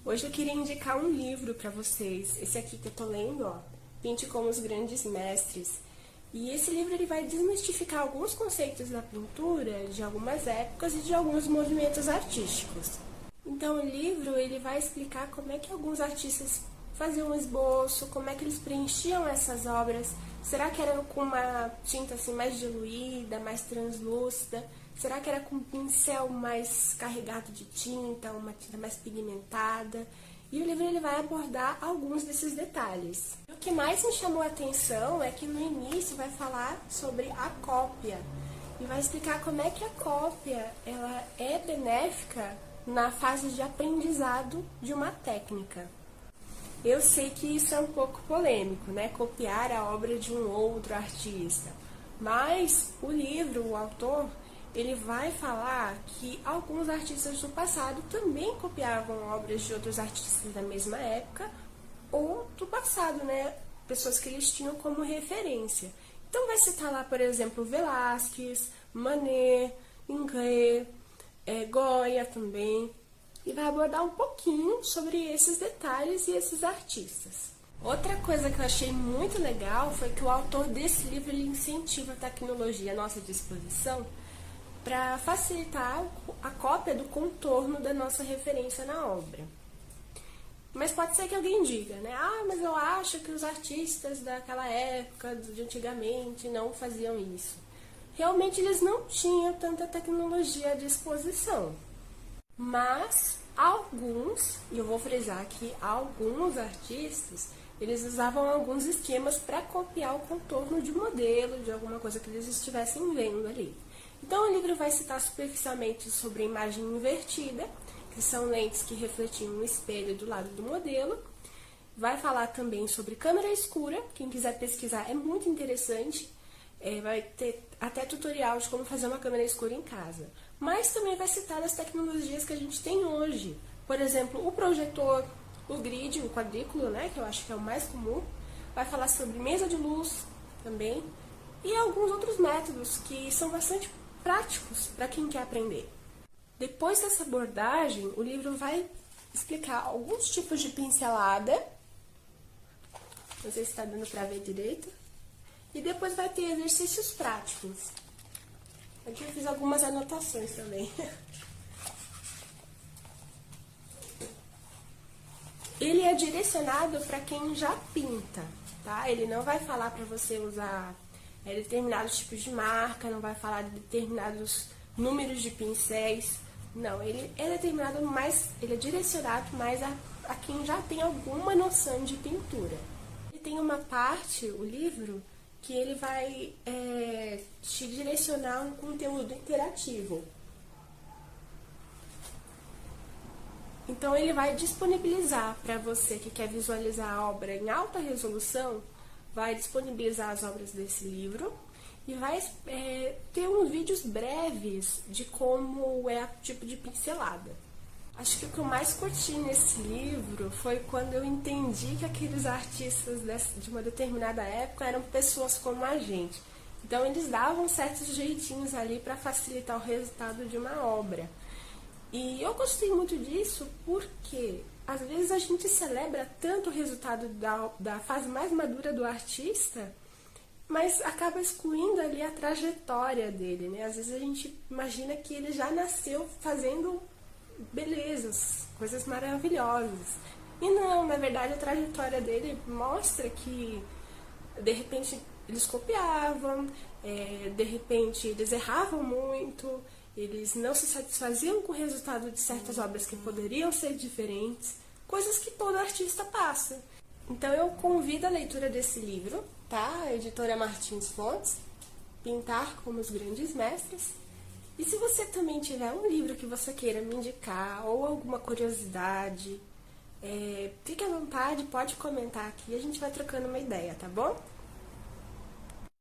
Hoje eu queria indicar um livro para vocês, esse aqui que eu tô lendo, ó, Pinte como os Grandes Mestres. E esse livro ele vai desmistificar alguns conceitos da pintura de algumas épocas e de alguns movimentos artísticos. Então o livro ele vai explicar como é que alguns artistas faziam um esboço, como é que eles preenchiam essas obras. Será que era com uma tinta assim mais diluída, mais translúcida? Será que era com um pincel mais carregado de tinta, uma tinta mais pigmentada? E o livro ele vai abordar alguns desses detalhes. O que mais me chamou a atenção é que no início vai falar sobre a cópia e vai explicar como é que a cópia ela é benéfica na fase de aprendizado de uma técnica. Eu sei que isso é um pouco polêmico, né? Copiar a obra de um outro artista. Mas o livro, o autor, ele vai falar que alguns artistas do passado também copiavam obras de outros artistas da mesma época ou do passado, né? Pessoas que eles tinham como referência. Então vai citar lá, por exemplo, Velázquez, Manet, Ingres, Goya também. E vai abordar um pouquinho sobre esses detalhes e esses artistas. Outra coisa que eu achei muito legal foi que o autor desse livro ele incentiva a tecnologia à nossa disposição para facilitar a cópia do contorno da nossa referência na obra. Mas pode ser que alguém diga, né? Ah, mas eu acho que os artistas daquela época, de antigamente, não faziam isso. Realmente eles não tinham tanta tecnologia à disposição. Mas alguns, e eu vou frisar aqui, alguns artistas, eles usavam alguns esquemas para copiar o contorno de modelo, de alguma coisa que eles estivessem vendo ali. Então o livro vai citar superficialmente sobre a imagem invertida, que são lentes que refletiam um espelho do lado do modelo. Vai falar também sobre câmera escura, quem quiser pesquisar é muito interessante. Vai ter até tutorial de como fazer uma câmera escura em casa. Mas também vai citar as tecnologias que a gente tem hoje. Por exemplo, o projetor, o grid, o quadrículo, né, que eu acho que é o mais comum. Vai falar sobre mesa de luz também. E alguns outros métodos que são bastante práticos para quem quer aprender. Depois dessa abordagem, o livro vai explicar alguns tipos de pincelada. Não sei se está dando para ver direito. E depois vai ter exercícios práticos. Aqui eu fiz algumas anotações também. Ele é direcionado para quem já pinta, tá? Ele não vai falar para você usar determinados tipos de marca, não vai falar de determinados números de pincéis. Não, ele é determinado mais, ele é direcionado mais a quem já tem alguma noção de pintura. Ele tem uma parte, o livro, que ele vai te direcionar um conteúdo interativo. Então ele vai disponibilizar para você que quer visualizar a obra em alta resolução, vai disponibilizar as obras desse livro e vai ter uns vídeos breves de como é o tipo de pincelada. Acho que o que eu mais curti nesse livro foi quando eu entendi que aqueles artistas de uma determinada época eram pessoas como a gente. Então eles davam certos jeitinhos ali para facilitar o resultado de uma obra. E eu gostei muito disso porque às vezes a gente celebra tanto o resultado da fase mais madura do artista, mas acaba excluindo ali a trajetória dele, né? Às vezes a gente imagina que ele já nasceu fazendo belezas, coisas maravilhosas. E não, na verdade a trajetória dele mostra que de repente eles copiavam, de repente eles erravam muito, eles não se satisfaziam com o resultado de certas obras que poderiam ser diferentes, coisas que todo artista passa. Então eu convido a leitura desse livro, tá? A editora Martins Fontes, Pintar como os Grandes Mestres. E se você também tiver um livro que você queira me indicar ou alguma curiosidade, fique à vontade, pode comentar aqui, a gente vai trocando uma ideia, tá bom?